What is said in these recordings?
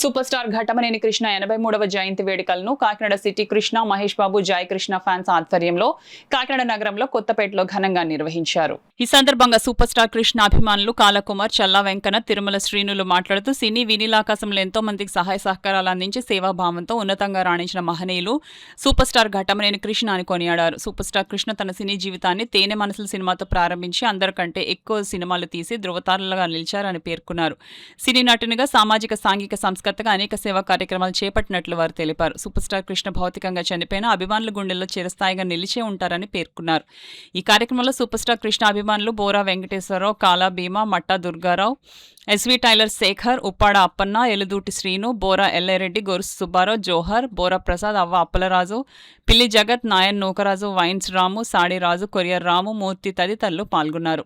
Super star Ghattamaneni Krishna 83వ జయంతి వేడుకలను Kakinada city Krishna Mahesh Babu జై Krishna fans ఆధ్వర్యంలో కాకినాడ నగరంలో కొత్తపేటలో ఘనంగా నిర్వహించారు. ఈ సందర్భంగా సూపర్ స్టార్ కృష్ణ అభిమానులు కాలకుమార్, చల్లా వెంకన్న, తిరుమల శ్రీనులు మాట్లాడుతూ సినీ వినీలాకాశంలో ఎంతో మందికి సహాయ సహకారాలు అందించి సేవాభావంతో ఉన్నతంగా రాణించిన మహనీయులు సూపర్ స్టార్ ఘటమనేని కృష్ణ అని కొనియాడారు. సూపర్ స్టార్ కృష్ణ తన సినీ జీవితాన్ని తేనె మనసుల సినిమాతో ప్రారంభించి అందరికంటే ఎక్కువ సినిమాలు తీసి ధృవతారలుగా నిలిచారని పేర్కొన్నారు. సినీ నటునిగా సామాజిక సాంఘిక సంస్కర్తగా అనేక సేవా కార్యక్రమాలు చేపట్టినట్లు వారు తెలిపారు. సూపర్ స్టార్ కృష్ణ భౌతికంగా చనిపోయిన అభిమానుల గుండెల్లో చిరస్థాయిగా నిలిచే ఉంటారని పేర్కొన్నారు. ఈ కార్యక్రమంలో సూపర్ స్టార్ కృష్ణ అభిమానులు బోరా వెంకటేశ్వరరావు, కాలా భీమా, మట్టా దుర్గారావు, ఎస్వి టైలర్ శేఖర్, ఉప్పాడ అప్పన్న, ఎలుదూటి శ్రీను, బోరా ఎల్లారెడ్డి, గొరుసు సుబ్బారావు, జోహర్, బోరా ప్రసాద్, అవ్వ అప్పలరాజు, పిల్లి జగత్, నాయన్ నూకరాజు, వైన్స్ రాము, సాడి రాజు, కొరియర్ రాము, మూర్తి తదితరులు పాల్గొన్నారు.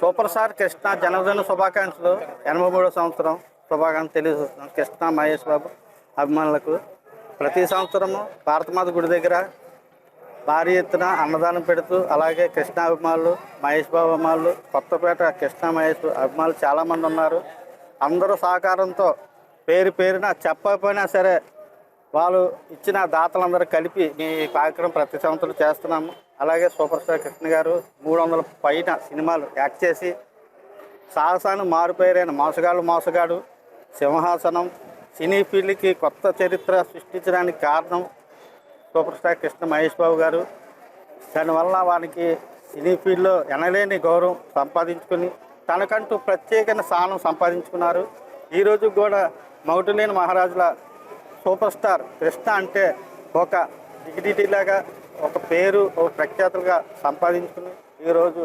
సూపర్ స్టార్ కృష్ణ జన్మదిన శుభాకాంక్షలు. 83వ సంవత్సరం శుభాకాంక్షలు తెలియజేస్తున్నాం కృష్ణ మహేష్ బాబు అభిమానులకు. ప్రతి సంవత్సరము భారతమాత గుడి దగ్గర భారీ ఎత్తున అన్నదానం పెడుతూ, అలాగే కృష్ణ అభిమానులు, మహేష్ బాబు అభిమానులు, కొత్తపేట కృష్ణ మహేష్ అభిమానులు చాలామంది ఉన్నారు. అందరూ సహకారంతో పేరు పేరున చెప్పకపోయినా సరే వాళ్ళు ఇచ్చిన దాతలందరూ కలిపి మీ కార్యక్రమం ప్రతి సంవత్సరం చేస్తున్నాము. అలాగే సూపర్ స్టార్ కృష్ణ గారు 300 పైన సినిమాలు యాక్ట్ చేసి సాహసాన్ని మారుపేరైన మోసగాడు, సింహాసనం, సినీ ఫీల్డ్కి కొత్త చరిత్ర సృష్టించడానికి కారణం సూపర్ స్టార్ కృష్ణ మహేష్ బాబు గారు. దానివల్ల వారికి సినీ ఫీల్డ్లో ఎనలేని గౌరవం సంపాదించుకుని తనకంటూ ప్రత్యేకమైన స్థానం సంపాదించుకున్నారు. ఈరోజు కూడా మౌటులేని మహారాజుల సూపర్ స్టార్ కృష్ణ అంటే ఒక డిగ్నిటీలాగా, ఒక పేరు, ఒక ప్రఖ్యాతులుగా సంపాదించుకుని ఈరోజు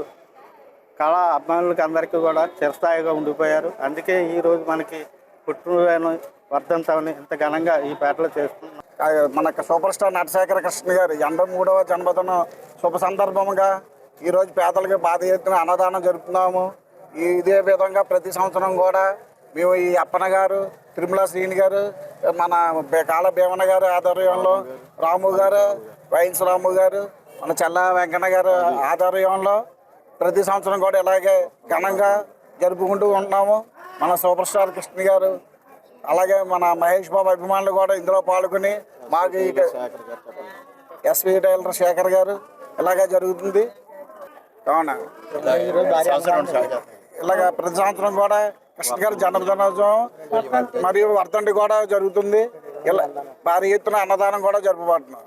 కళా అభిమానులకి అందరికీ కూడా చిరస్థాయిగా ఉండిపోయారు. అందుకే ఈరోజు మనకి పుట్టినరోజు వర్ధంతాన్ని ఇంత ఘనంగా ఈ పేటలో చేస్తున్నాం. మనకు సూపర్ స్టార్ నటశేఖర కృష్ణ గారు 83వ జన్మదిన శుభ సందర్భంగా ఈరోజు పేదలకి బాధ ఎత్తున అన్నదానం జరుపుతున్నాము. ఇదే విధంగా ప్రతి సంవత్సరం కూడా మేము ఈ అప్పన్న గారు, తిరుమల శ్రీని గారు, మన కాల భీమన్న గారు ఆధ్వర్యంలో, రాము గారు, వైన్స్ రాము గారు, మన చల్లా వెంకన్న గారు ఆధ్వర్యంలో ప్రతి సంవత్సరం కూడా ఇలాగే ఘనంగా జరుపుకుంటూ ఉంటున్నాము. మన సూపర్ స్టార్ కృష్ణ గారు అలాగే మన మహేష్ బాబు అభిమానులు కూడా ఇందులో పాల్గొని మాకు ఎస్వి టైలర్ శేఖర్ గారు ఇలాగే జరుగుతుంది. అవునా, ఇలాగ ప్రతి సంవత్సరం కూడా కృష్ణ గారి జన్మదినోత్సవం మరియు వర్ధంతి కూడా జరుగుతుంది. ఇలా భారీ ఎత్తున అన్నదానం కూడా జరుపుకుంటున్నాం.